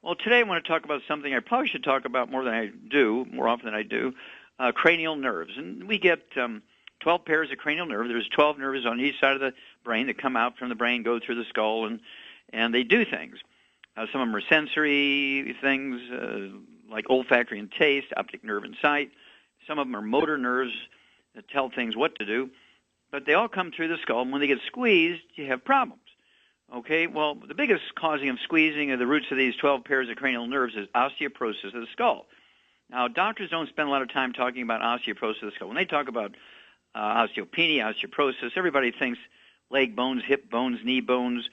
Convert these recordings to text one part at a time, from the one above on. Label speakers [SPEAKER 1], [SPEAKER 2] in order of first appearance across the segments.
[SPEAKER 1] Well, today I want to talk about something I probably should talk about more often than I do, cranial nerves. And we get 12 pairs of cranial nerves. There's 12 nerves on each side of the brain that come out from the brain, go through the skull, and they do things. Some of them are sensory things, like olfactory and taste, optic nerve and sight. Some of them are motor nerves that tell things what to do. But they all come through the skull, and when they get squeezed, you have problems. Okay, well, the biggest causing of squeezing of the roots of these 12 pairs of cranial nerves is osteoporosis of the skull. Now, doctors don't spend a lot of time talking about osteoporosis of the skull. When they talk about osteopenia, osteoporosis, everybody thinks leg bones, hip bones, knee bones,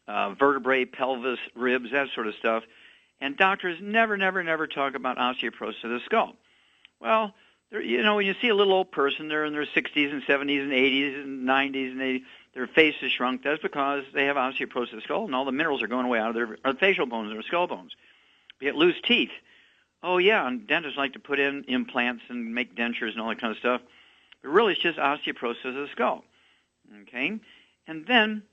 [SPEAKER 1] vertebrae, pelvis, ribs, that sort of stuff. And doctors never talk about osteoporosis of the skull. Well, when you see a little old person, they're in their 60s and 70s and 80s and 90s, and their face is shrunk. That's because they have osteoporosis of the skull, and all the minerals are going away out of their facial bones and their skull bones. You get loose teeth. Oh, yeah, and dentists like to put in implants and make dentures and all that kind of stuff. But really, it's just osteoporosis of the skull. Okay? And then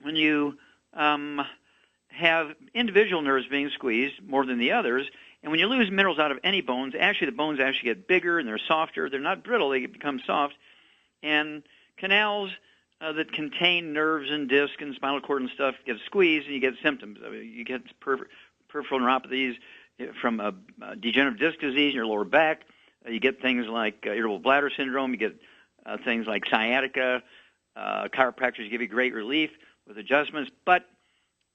[SPEAKER 1] when you have individual nerves being squeezed more than the others, and when you lose minerals out of any bones, actually the bones actually get bigger and they're softer. They're not brittle. They become soft. And canals that contain nerves and disc and spinal cord and stuff get squeezed, and you get symptoms. You get peripheral neuropathies from degenerative disc disease in your lower back. You get things like irritable bladder syndrome. You get things like sciatica. Chiropractors give you great relief with adjustments, but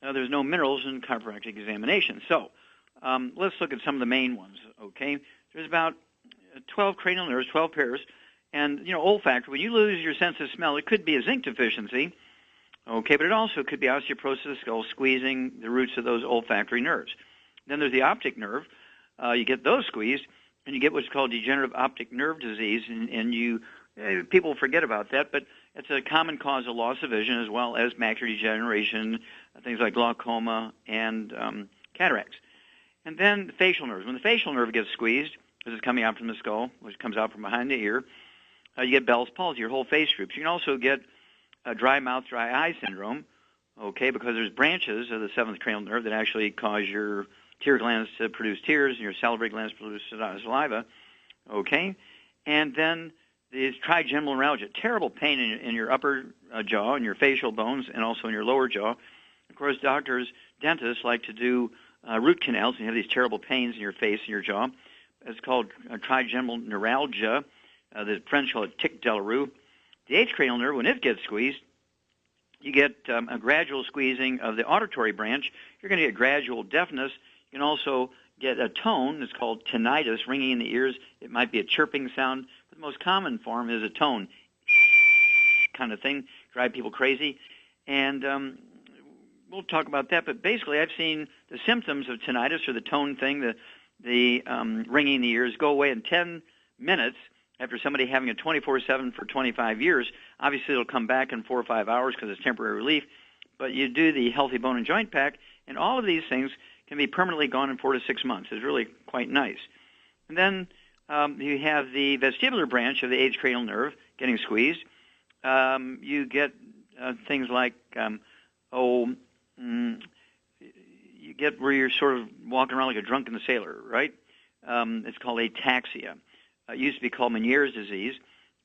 [SPEAKER 1] there's no minerals in chiropractic examination. So let's look at some of the main ones, okay? There's about 12 cranial nerves, 12 pairs, and, olfactory. When you lose your sense of smell, it could be a zinc deficiency, okay, but it also could be osteoporosis of the skull, squeezing the roots of those olfactory nerves. Then there's the optic nerve. You get those squeezed, and you get what's called degenerative optic nerve disease, and people forget about that, but it's a common cause of loss of vision as well as macular degeneration, things like glaucoma and cataracts. And then the facial nerves. When the facial nerve gets squeezed, this is coming out from the skull, which comes out from behind the ear, you get Bell's palsy. Your whole face droops. You can also get dry mouth, dry eye syndrome, okay, because there's branches of the seventh cranial nerve that actually cause your tear glands to produce tears and your salivary glands to produce saliva, okay? And then there's trigeminal neuralgia, terrible pain in your upper jaw and your facial bones and also in your lower jaw. Of course, dentists like to do root canals, and you have these terrible pains in your face and your jaw. It's called trigeminal neuralgia. The French call it tic douloureux. The eighth cranial nerve, when it gets squeezed, you get a gradual squeezing of the auditory branch. You're going to get gradual deafness. You can also get a tone that's called tinnitus, ringing in the ears. It might be a chirping sound, but the most common form is a tone kind of thing, drive people crazy. And we'll talk about that, but basically I've seen the symptoms of tinnitus or the tone thing, the ringing in the ears, go away in 10 minutes after somebody having a 24/7 for 25 years. Obviously it'll come back in 4 or 5 hours because it's temporary relief, but you do the Healthy Bone and Joint Pack, and all of these things can be permanently gone in 4 to 6 months. It's really quite nice. And then you have the vestibular branch of the eighth cranial nerve getting squeezed. You get things like, you get where you're sort of walking around like a drunken sailor, right? It's called ataxia. It used to be called Meniere's disease.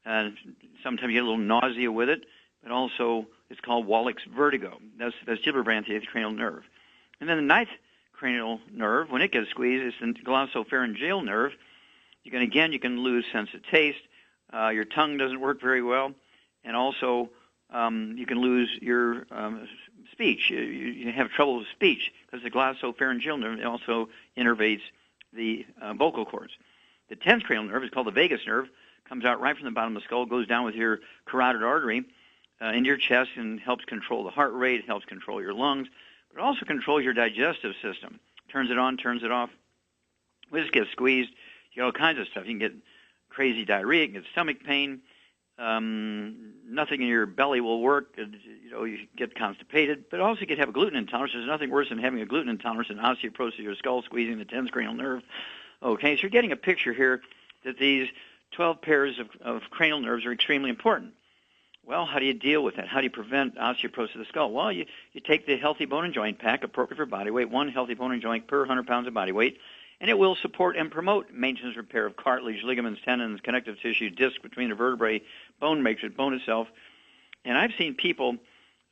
[SPEAKER 1] Sometimes you get a little nausea with it, but also it's called Wallach's vertigo. That's the vestibular branch of the eighth cranial nerve. And then the ninth cranial nerve, when it gets squeezed, it's the glossopharyngeal nerve. You can lose sense of taste. Your tongue doesn't work very well, and also you can lose your speech. You have trouble with speech because the glossopharyngeal nerve also innervates the vocal cords. The 10th cranial nerve is called the vagus nerve, comes out right from the bottom of the skull, goes down with your carotid artery into your chest and helps control the heart rate, helps control your lungs, but it also controls your digestive system. Turns it on, turns it off. When this gets squeezed, you get all kinds of stuff. You can get crazy diarrhea, you can get stomach pain, nothing in your belly will work, you get constipated, but also you could have a gluten intolerance. There's nothing worse than having a gluten intolerance and osteoporosis of your skull, squeezing the 10th cranial nerve. Okay, so you're getting a picture here that these 12 pairs of cranial nerves are extremely important. Well, how do you deal with that? How do you prevent osteoporosis of the skull? Well, you take the Healthy Bone and Joint Pack, appropriate for body weight, one healthy bone and joint per 100 pounds of body weight, and it will support and promote maintenance repair of cartilage, ligaments, tendons, connective tissue, disc between the vertebrae, bone matrix, bone itself. And I've seen people,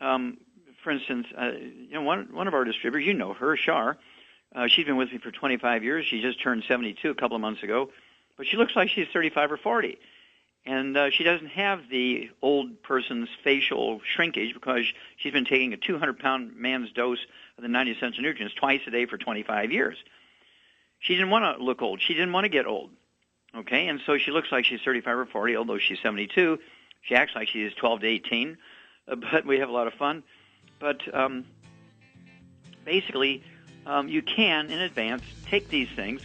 [SPEAKER 1] for instance, one of our distributors, you know her, Shar. She's been with me for 25 years. She just turned 72 a couple of months ago, but she looks like she's 35 or 40. And she doesn't have the old person's facial shrinkage because she's been taking a 200-pound man's dose of the 90 essential nutrients twice a day for 25 years. She didn't want to look old. She didn't want to get old, okay? And so she looks like she's 35 or 40, although she's 72. She acts like she's 12 to 18, but we have a lot of fun. But basically, you can, in advance, take these things,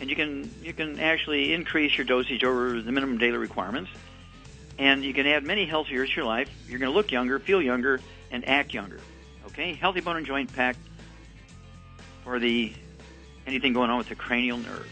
[SPEAKER 1] and you can actually increase your dosage over the minimum daily requirements, and you can add many healthy years to your life. You're going to look younger, feel younger, and act younger. Okay, Healthy Bone and Joint Pack for anything going on with the cranial nerves.